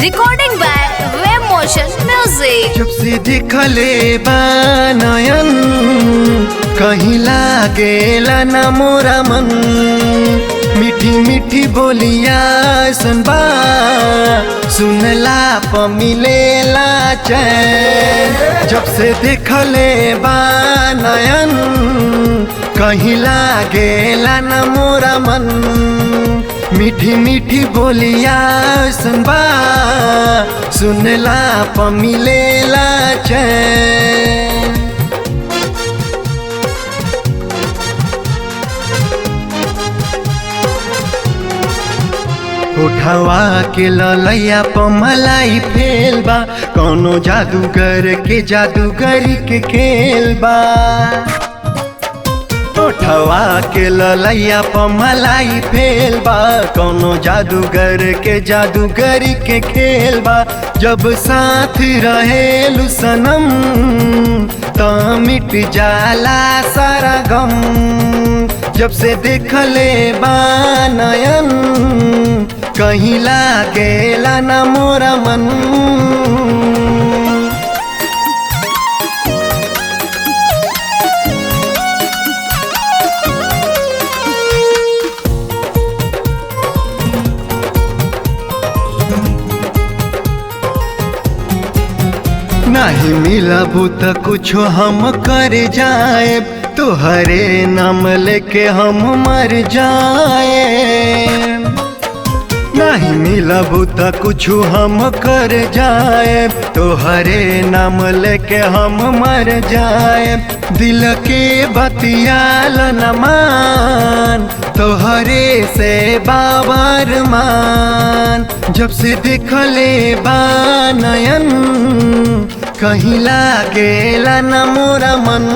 Recording by Wave Motion Music. जब से दिखले बानयन कहीं लागेला न मोरा मन। मीठी मीठी बोलिया सुनबा सुनला प मिलेला चैन। जब से दिखले बानयन कहीं लागेला न मोरा मन। मीठी मीठी बोलिया सुनबा सुनला प मिलेला चैन। उठवा के ललैया प मलाई फेल बा। कौनो जादूगर के जादूगरी के खेल बा। उठवा के ललैया प मलाई फेल बा। कौनो जादूगर के जादूगरी के खेल बा। जब साथ रहेलु सनम त मिट जाला सारा गम। जब से देखले बानयन कहीं लागेला न मोरा मन। नहीं मिलबू त कुछो हम कर जाए। तोहरे नाम लेके हम मर जाए। नहीं मिलबू त कुछो हम कर जाए। तोहरे नाम लेके हम मर जाए। दिल के बतियाल न मान तोहरे से बाबर मान। जब से देखले बानयन कहीं लागेला न मोरा मन।